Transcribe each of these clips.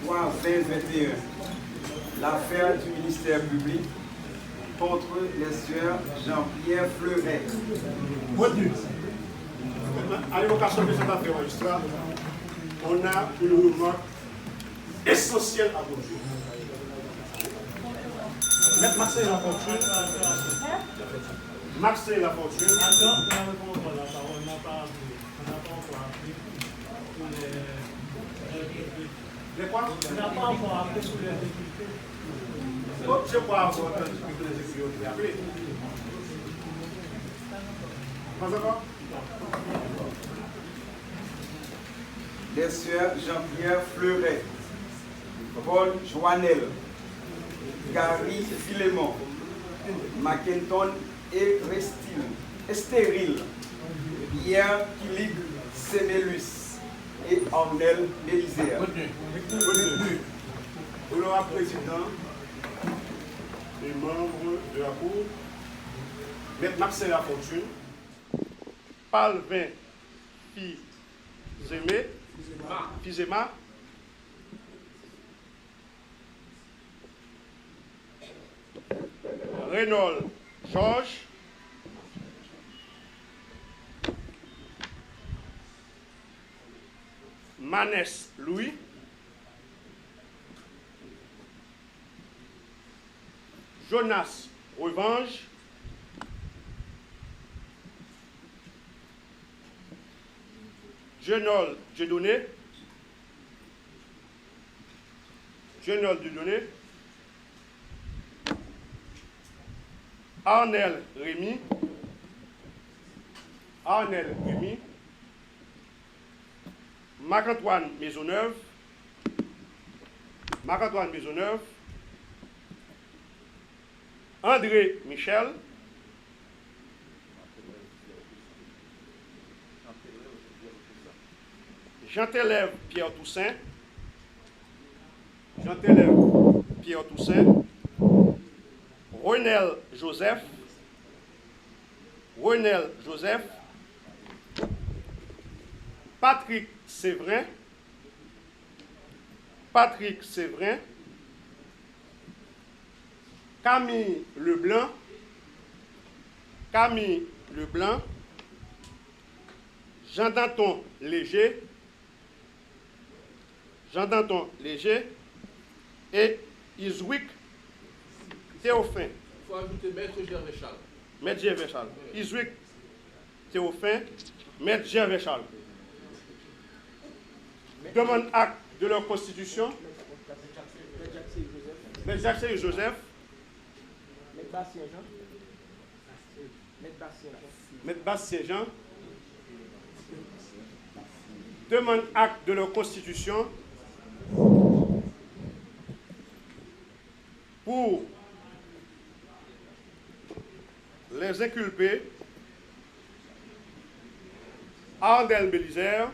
3-20-21. L'affaire du ministère public contre les sœurs Jean-Pierre Fleuret. Retenu. À l'évocation de cette affaire magistrat, on a une remarque essentielle à produire. Maître Marcel Lafortune. Marcel Lafortune. Les quoi? On n'a pas encore appelé sur les difficultés. Je crois avoir entendu que les écrits ont été appelés. Pas encore? Les sœurs Jean-Pierre Fleuret, Paul Joannel, Gary Philémon, Mackenton et Estéril, Pierre Kilig Sémélus et Ornel Élisère. Honorable président et membres de la Cour, Maître Marcel Lafortune, Palvin Fizema, Renaud Georges, Manès Louis, Jonas Revanche, Genol Dieudonné, Arnel Rémy, Marc-Antoine Maisonneuve, André Michel, Jean-Télève Pierre Toussaint, Renel Joseph, Patrick Séverin, Camille Leblanc, Jean-Danton Léger et Iswick Théophane. Il faut ajouter Maître Gervais Charles. Iswick Théophane, Maître Gervais Charles. Demande acte de leur constitution. Maître Jacques et Joseph. Maître Bastien-Jean. Demande acte de leur constitution pour les inculpés Ardel Bélisère,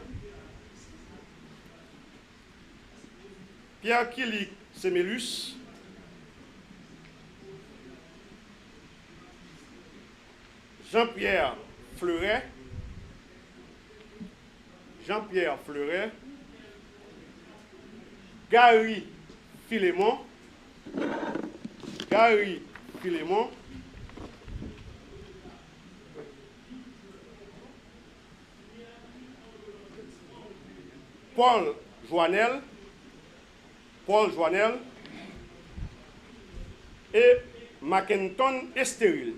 Pierre Kilik Sémélus, Jean-Pierre Fleuret, Gary Philémon, Paul Joannel et Mackenton Estéril.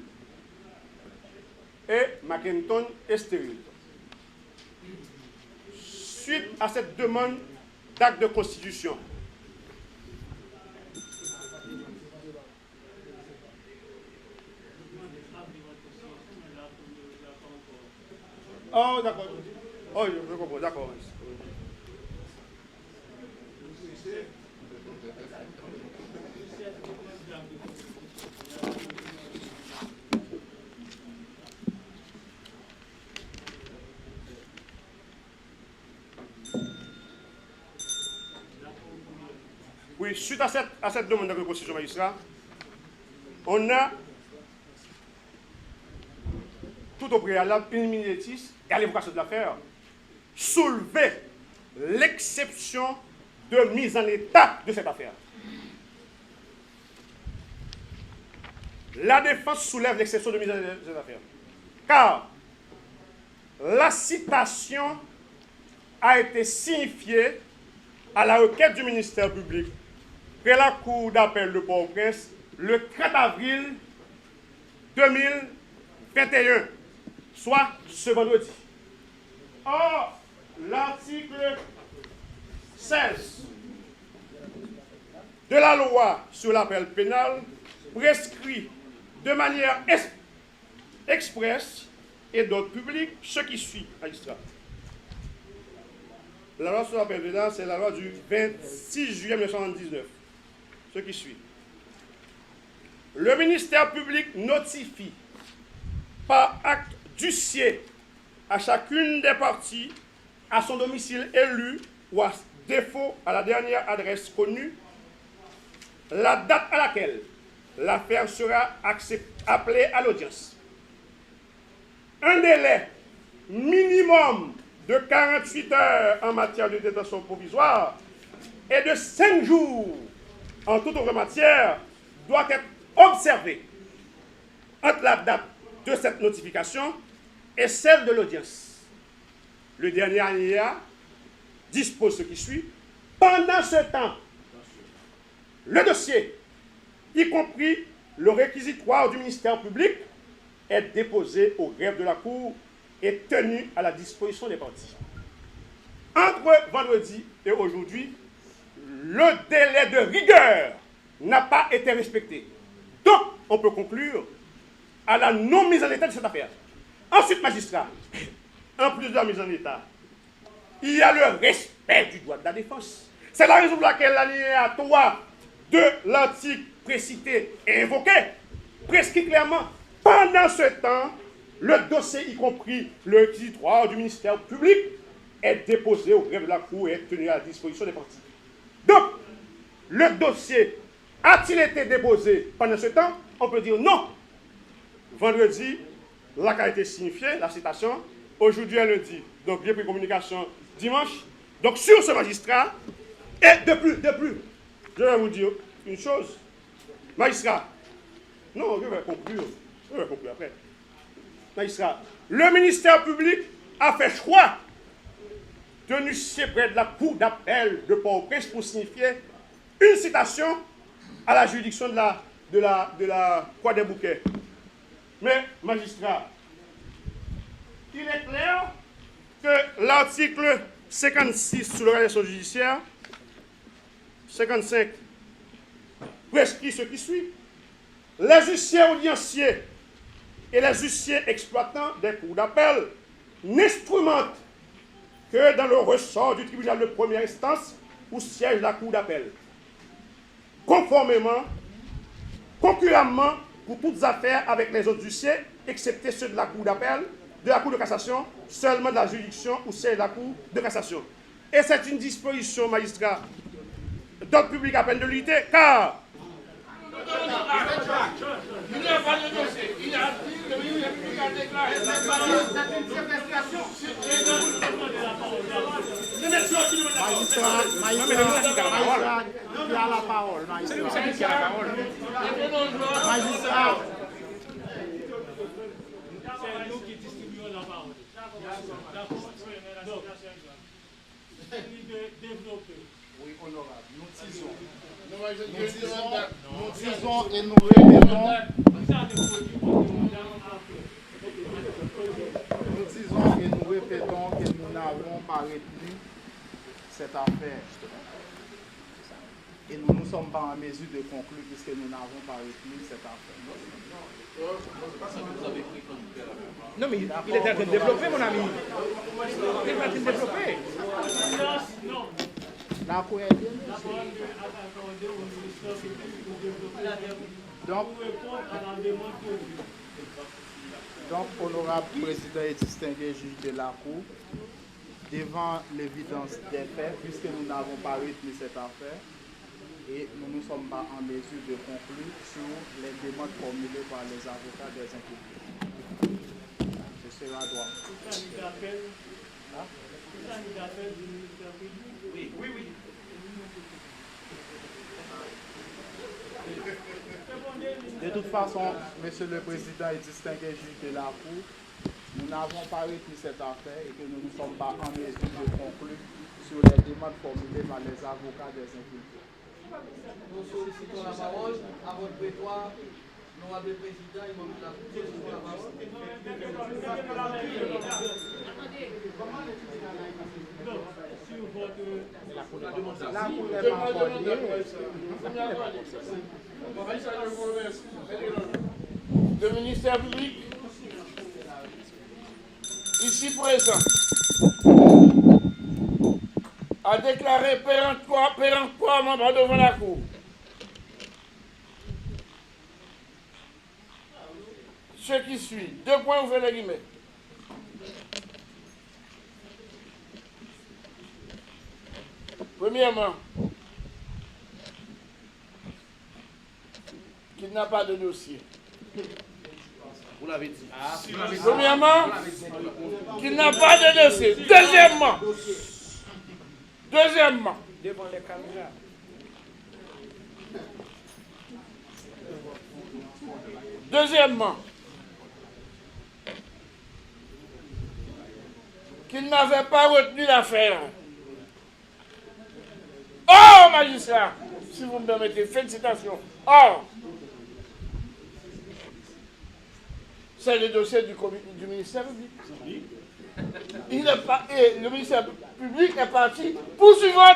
Suite à cette demande d'acte de constitution, oh d'accord, oh je comprends, d'accord. Oui, suite à cette demande de constitution magistrat, on a tout au préalable une minutis et à l'évocation de l'affaire soulevé l'exception de mise en état de cette affaire. La défense soulève l'exception de mise en état de cette affaire. Car la citation a été signifiée à la requête du ministère public près la Cour d'appel de Port-au-Prince le 30 avril 2021, soit ce vendredi. Or, l'article 16 de la loi sur l'appel pénal prescrit de manière expresse et d'ordre public ce qui suit, magistrat. La loi sur l'appel pénal, c'est la loi du 26 juillet 1979. Ce qui suit. Le ministère public notifie par acte d'huissier à chacune des parties, à son domicile élu ou à défaut à la dernière adresse connue, la date à laquelle l'affaire sera appelée à l'audience. Un délai minimum de 48 heures en matière de détention provisoire et de 5 jours en toute autre matière doit être observé entre la date de cette notification et celle de l'audience. Le dernier alinéa dispose ce qui suit. Pendant ce temps, le dossier, y compris le réquisitoire du ministère public, est déposé au greffe de la Cour et tenu à la disposition des parties. Entre vendredi et aujourd'hui, le délai de rigueur n'a pas été respecté. Donc, on peut conclure à la non-mise en état de cette affaire. Ensuite, magistrat, en plus de la mise en état, il y a le respect du droit de la défense. C'est la raison pour laquelle l'alinéa 3 de l'article précité et invoqué prescrit clairement, pendant ce temps, le dossier, y compris le réquisitoire du ministère public, est déposé au greffe de la Cour et est tenu à la disposition des parties. Donc, le dossier a-t-il été déposé pendant ce temps? On peut dire non. Vendredi, l'acte a été signifié, la citation. Aujourd'hui est lundi, donc j'ai pris communication dimanche. Donc sur ce magistrat, et de plus, je vais vous dire une chose. Magistrat, non, je vais conclure après. Magistrat, le ministère public a fait choix de nuissier près de la Cour d'appel de Port-au-Prince pour signifier une citation à la juridiction de la Croix des Bouquets. Mais, magistrat, il est clair que l'article 56 sur l'organisation judiciaire, 55, prescrit ce qui suit. Les huissiers audienciers et les huissiers exploitants des cours d'appel n'instrumentent que dans le ressort du tribunal de première instance où siège la cour d'appel. Conformément, concurremment pour toutes affaires avec les autres huissiers, excepté ceux de la cour d'appel, de la cour de cassation, seulement de la juridiction où siège la cour de cassation. Et c'est une disposition, magistrat, d'ordre public à peine de l'unité, car Il n'y a pas de dossier. Il a dit que le ministre public a déclaré. C'est une séquestration. Magistrat, qui a la parole, magistrat. Magistrat. C'est nous qui distribuons la parole. D'accord. Donc, développer. Oui, honorable. Nous disons et nous répétons. Nous disons et nous répétons que nous n'avons pas retenu cette affaire. Et nous ne sommes pas en mesure de conclure puisque nous n'avons pas retenu cette affaire. Non, mais il est en train de développer, mon ami. Il est en train de développer. Non. La cour est bien. Donc, honorable président et distingué juge de la cour, devant l'évidence des faits, puisque nous n'avons pas retenu cette affaire, et nous ne sommes pas en mesure de conclure sur les demandes formulées par les avocats des impliqués. Ce sera droit. Oui. De toute façon, Monsieur le Président et distingué juge de la Cour, nous n'avons pas retenu cette affaire et que nous ne sommes pas en mesure de conclure sur les demandes formulées par les avocats des inculpés. Nous sollicitons la parole à votre prétoire, honorable président et membre de la Cour. Sollicitons la parole. Sur votre... La Cour n'est pas encore liée. Le ministère public, ici présent, a déclaré péremptoirement devant la Cour ce qui suit. 2 points, ouvrez les guillemets. Premièrement, qu'il n'a pas de dossier. Vous l'avez dit. Premièrement, qu'il n'a pas de dossier. Deuxièmement, Devant les caméras. qu'il n'avait pas retenu l'affaire. Or, magistrat, si vous me permettez, félicitations. Or, c'est le dossier du ministère public. Le ministère public est parti poursuivre.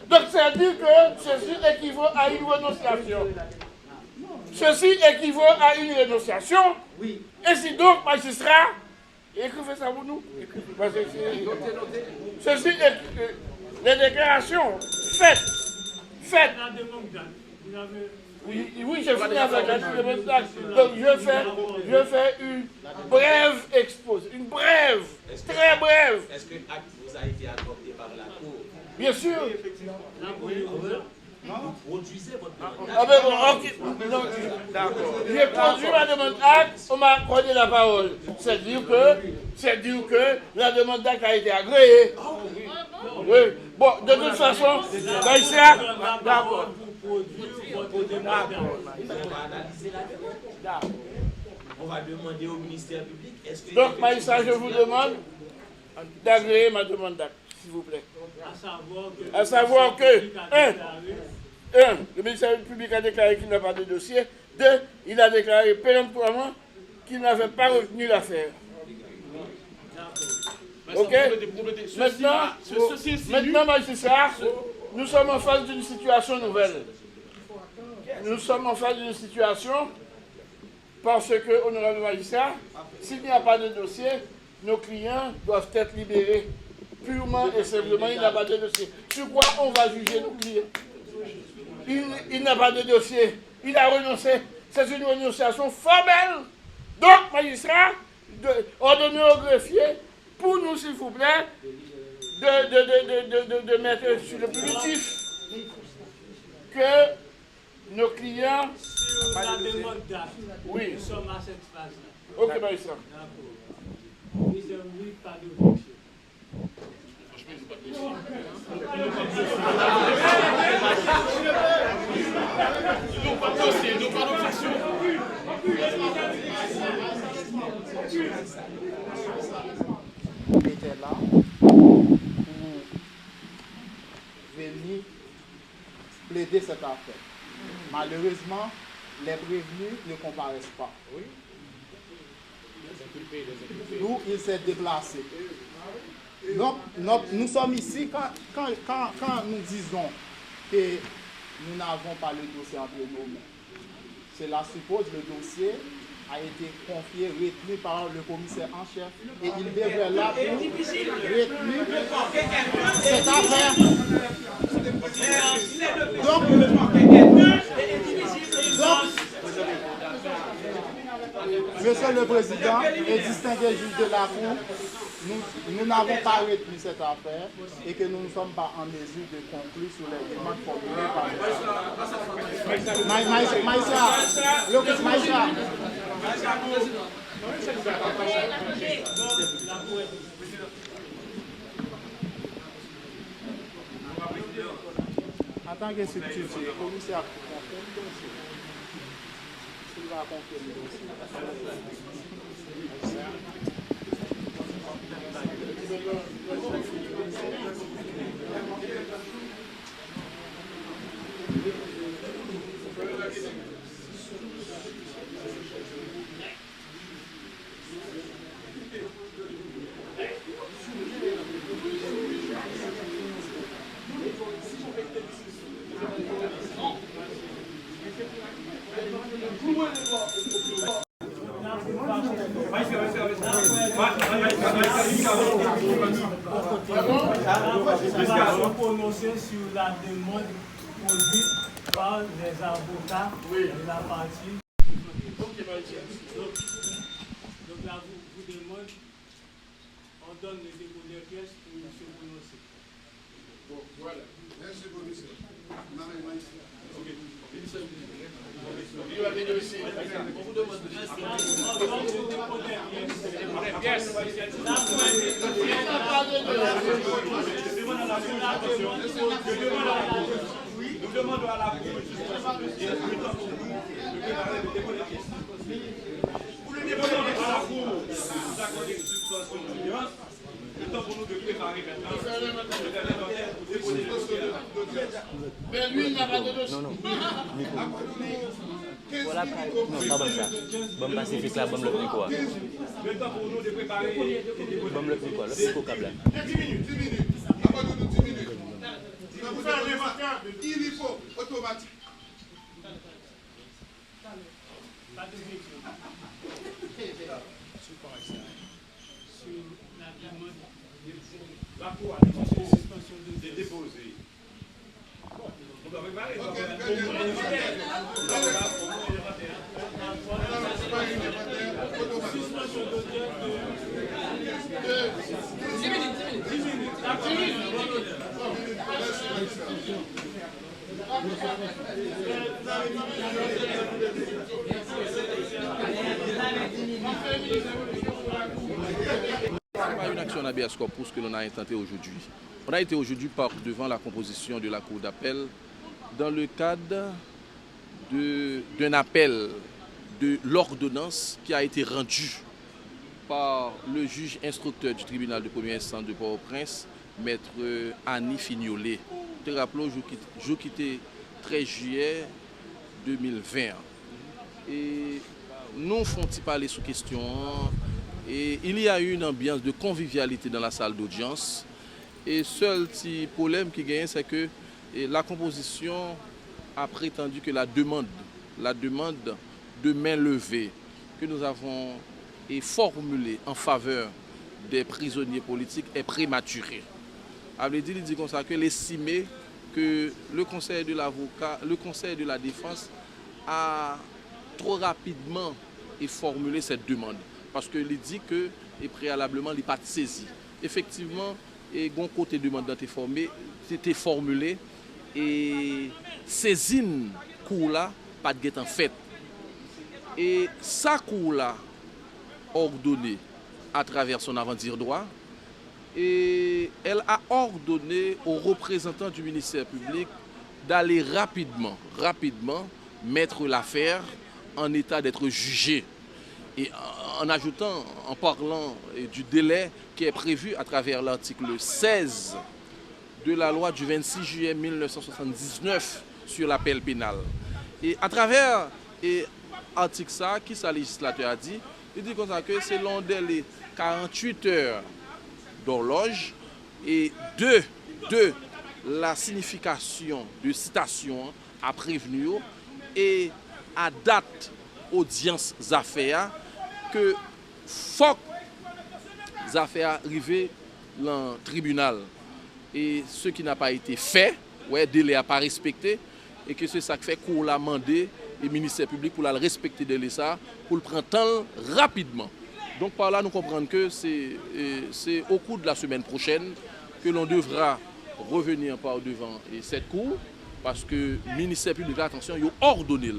Donc, c'est-à-dire que ceci équivaut à une renonciation. Et si donc, magistrat, écrivez ça pour nous. Parce que les déclarations faites. La demande d'acte. Vous avez... Oui, j'ai fini avec la demande d'acte. Donc, je fais une brève exposé. Très brève. Est-ce que l'acte vous a été accordé par la Cour? Bien sûr. Vous produisez votre demande d'acte. Ah ben bon, ok. D'accord. J'ai produit ma demande d'acte, on m'a accordé la parole. C'est dire que la demande d'acte a été agréée. Oui. Bon, de toute façon, magistrat, d'accord. On va demander au ministère public. Est-ce que Donc, magistrat, je vous demande d'agréer ma demande d'acte, s'il vous plaît. À savoir que, 1, le ministère public a déclaré qu'il n'a pas de dossier. 2, il a déclaré péremptoirement qu'il n'avait pas retenu l'affaire. Ok? Maintenant, magistrat, nous sommes en face d'une situation nouvelle. Nous sommes en face d'une situation parce que, honorable magistrat, s'il n'y a pas de dossier, nos clients doivent être libérés. Purement et simplement, il n'y a pas de dossier. Sur quoi on va juger nos clients? Il n'a pas de dossier. Il a renoncé. C'est une renonciation formelle. Donc, magistrat, ordonnez au greffier, pour nous, s'il vous plaît, de mettre sur le primitif que nos clients... Sur la demande d'acte, oui. Nous sommes à cette phase-là. Ok, magistrat. D'accord. Oui, pas d'objection. On était là pour venir plaider cette affaire. Malheureusement, les prévenus ne comparaissent pas. D'où il s'est déplacé. Donc, nous sommes ici quand nous disons que nous n'avons pas le dossier entre nos mains. Cela suppose que le dossier a été confié, retenu par le commissaire en chef et il devrait là pour retenir cette affaire. Donc, Monsieur le Président et distingué juge de la Cour, nous n'avons pas retenu cette affaire et que nous ne sommes pas en mesure de conclure sur les demandes formulées par tant que structure, le commissaire confirme le dossier. S'il va confirmer le Prononcer sur la demande posée par les avocats de la partie. Donc là, vous demandez, on donne le dépôt des pièces pour se prononcer. Bon, voilà. Merci, commissaire. On vous demande le dépôt des pièces. Nous demandons à la Cour de justice de préparer le dépôt des pièces. Pour le dépôt à la Cour, nous accordons une suspension d'audience. Le temps pour nous de préparer maintenant le dépôt des pièces. Mais lui, il n'a pas de dossier. Non. Voilà, non, pas comme ça. Bon pacifique là, bon le plus quoi. Le temps pour nous de préparer le dépôt Bon le plus quoi, le plus câble. 10 minutes. Abandonne-nous 10 minutes. Vous avez il faut automatique. Pas de question. Sur la demande, la Cour a demandé une suspension de déposer. On doit préparer. suspension d'audience de 10 minutes. Une action habeas corpus que l'on a intenté aujourd'hui. On a été aujourd'hui devant la composition de la Cour d'appel dans le cadre d'un appel de l'ordonnance qui a été rendue par le juge instructeur du tribunal de première instance de Port-au-Prince, maître Annie Fignolet. Te rappelons, je quittais 13 juillet 2020. Et nous faisons parler sous question. Et il y a eu une ambiance de convivialité dans la salle d'audience. Et seul petit problème qui gagne, c'est que la composition a prétendu que la demande de main levée que nous avons formulée en faveur des prisonniers politiques est prématurée. Il dit comme ça que l'estimé que le conseil de l'avocat, le conseil de la défense a trop rapidement formulé cette demande. Parce qu'il dit que préalablement, il n'est pas saisi. Effectivement, bon côté demande c'était formulé et saisine cour là pas de en fait. Et sa cour là ordonné à travers son avant-dire droit et elle a ordonné aux représentants du ministère public d'aller rapidement mettre l'affaire en état d'être jugée. Et en ajoutant, en parlant du délai qui est prévu à travers l'article 16 de la loi du 26 juillet 1979 sur l'appel pénal. Et à travers l'article ça, qui sa législateur a dit, il dit comme ça que selon les 48 heures d'horloge et de la signification de citation à prévenu et à date audience affaires que faut affaires arrivées dans le tribunal et ce qui n'a pas été fait, délai n'a pas respecté et que c'est ça qui fait qu'on l'a demandé le ministère public pour la respecter délai ça pour le prendre temps rapidement. Donc par là nous comprenons que c'est au cours de la semaine prochaine que l'on devra revenir par devant cette cour parce que le ministère public attention il a ordonné.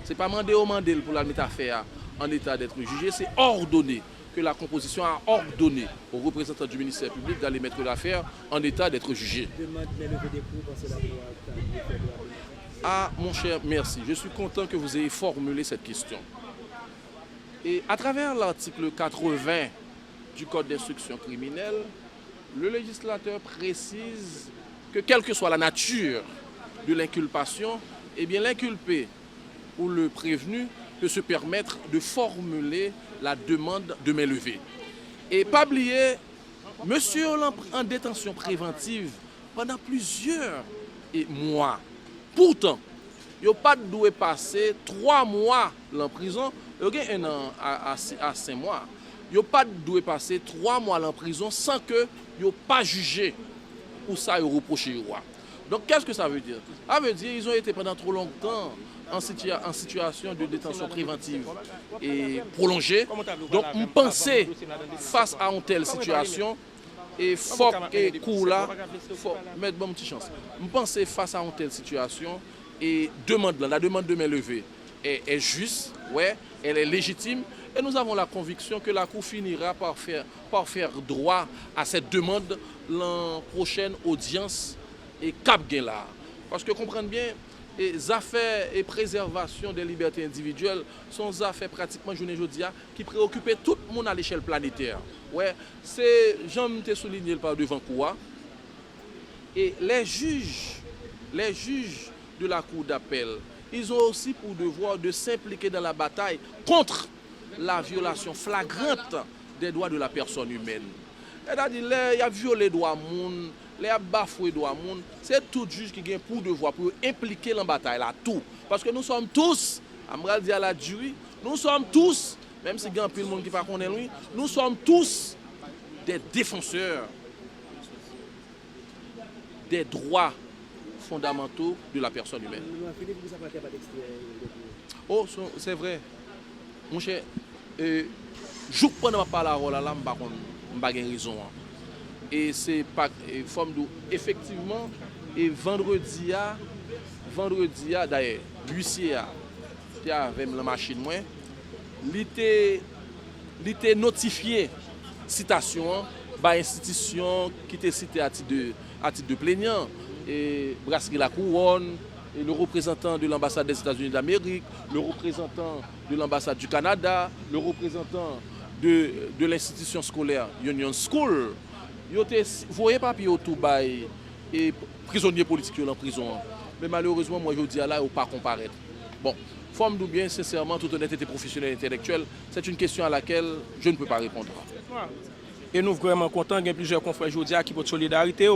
Ce n'est pas mandé pour la mettre affaire en état d'être jugé, c'est ordonné que la composition a ordonné aux représentants du ministère public d'aller mettre l'affaire en état d'être jugée. Ah, mon cher, merci. Je suis content que vous ayez formulé cette question. Et à travers l'article 80 du Code d'instruction criminelle, le législateur précise que quelle que soit la nature de l'inculpation, eh bien l'inculpé ou le prévenu peut se permettre de formuler la demande de main levée. Et pas oublier, monsieur en détention préventive pendant plusieurs mois. Pourtant, il n'y a pas de passer 3 mois en prison, il y a un an à 5 mois. Il n'y a pas de passer 3 mois en prison sans que il n'y ait pas jugé ou ça est reproché. Donc qu'est-ce que ça veut dire? Ça veut dire qu'ils ont été pendant trop longtemps en situation de détention préventive et prolongée. Donc on pensait face à une telle situation, et faut que coup là, faut mettre bonne petite chance. On pensait face à une telle situation et la demande de main levée est juste, ouais, elle est légitime. Et nous avons la conviction que la Cour finira par faire droit à cette demande la prochaine audience et Cap Guéla. Parce que comprenez bien, les affaires et préservation des libertés individuelles sont des affaires pratiquement journée-jodia qui préoccupent tout le monde à l'échelle planétaire. Ouais, c'est, j'aime te souligner par devant quoi. Et les juges de la Cour d'appel, ils ont aussi pour devoir de s'impliquer dans la bataille contre la violation flagrante des droits de la personne humaine. C'est-à-dire, il y a violé les droits monde, il y a bafoué les droits monde. C'est tout juge qui a pour devoir pour impliquer dans la bataille là, tout. Parce que nous sommes tous, Amral dit à la jury, nous sommes tous, même si il y a un peu de monde qui ne connaît pas lui, nous sommes tous des défenseurs des droits fondamentaux de la personne humaine. Oh, c'est vrai. Mon cher, je prends ma parole là, je n'ai pas raison. Et c'est pas forme de effectivement et vendredi d'ailleurs l'huissier qui avait la machine moi il était notifié citation par institution qui était citée à titre de plaignant et Brasserie La Couronne et le représentant de l'ambassade des États-Unis d'Amérique, le représentant de l'ambassade du Canada, le représentant de l'institution scolaire Union School. Vous voyez pas puis tout bail et prisonniers politiques en prison. Mais malheureusement moi je dis là ou pas comparaître. Bon, forme nous bien sincèrement toute honnêteté professionnelle et intellectuelle, c'est une question à laquelle je ne peux pas répondre. Et nous vraiment contents, il y a plusieurs confrères aujourd'hui qui portent solidarité.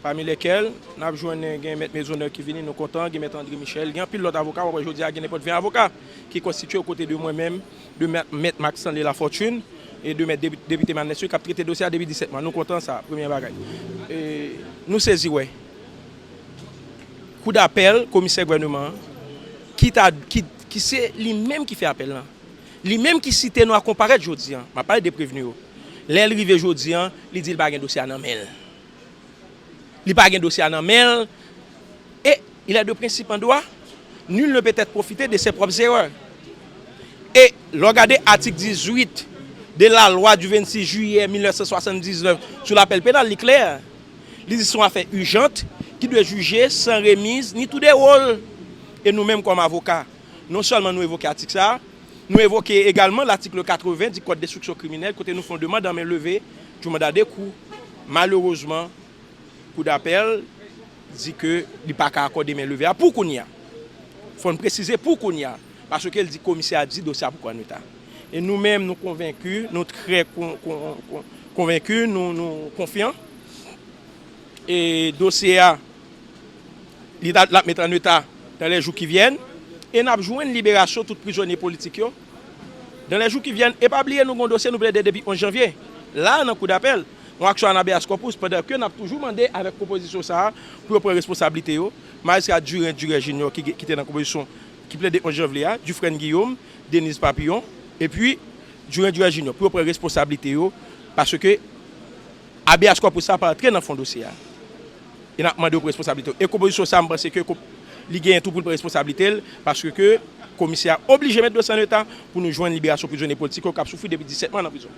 Parmi lesquels, nous avons joué M. Maisonneur qui vient, nous sommes contents, M. André Michel, il y a un pilote avocat, aujourd'hui, il y a n'importe 20 avocats qui constituent aux côtés de moi-même, de M. Maxence de la Fortune et de M. député Manessio qui a traité le dossier depuis 17 mois. Nous sommes contents, ça, première bagaille. Nous saisissons, ouais. Coup d'appel, commissaire gouvernement, qui c'est lui-même qui fait appel. Lui-même qui cite nous à comparaître aujourd'hui. Je ne parle pas des prévenus. L'arrivée aujourd'hui, il dit qu'il n'y a pas de dossier à l'amel. Il n'y a pas de dossier à main et il a deux principes en droit. Nul ne peut être profiter de ses propres erreurs. Et regardez l'article 18 de la loi du 26 juillet 1979 sur l'appel pénal, il est clair. Les sont affaires urgentes qui doivent juger sans remise ni tout des rôles. Et nous-mêmes comme avocats, non seulement nous évoquons l'article ça, nous évoquons également l'article 80 du Code d'instruction criminelle, côté nous font demande d'en main levée du mandat de coup. Malheureusement, coup d'appel dit que il n'y a pas qu'à accorder main levée. Pour qu'on y a. Il faut préciser pour qu'on y a. Parce que le commissaire a dit dossier pour nous. Et nous-mêmes, nous convaincus, nous très convaincus, nous confiants. Et dossier a, il la mettre en état dans les jours qui viennent. Et nous avons joué une libération de tous les prisonniers politiques. Dans les jours qui viennent, et pas oublier, nous avons un dossier nous depuis 11 janvier. Là, dans le coup d'appel, on a un habeas corpus pendant que nous avons toujours demandé avec proposition ça pour prendre responsabilité. Magistrat Durin Junior qui était dans la proposition qui plaide en janvier, Dufresne Guillaume, Denise Papillon, et puis Durin Junior pour prendre responsabilité parce que habeas corpus ça pas entrer dans le fond dossier. Il a demandé aux responsabilités. Et proposition ça, je pense que il gagne tout pour la responsabilité parce que le commissaire obligé de mettre dossier en état pour nous joindre une libération prisonniers politiques qui ont souffert depuis 17 mois dans la prison.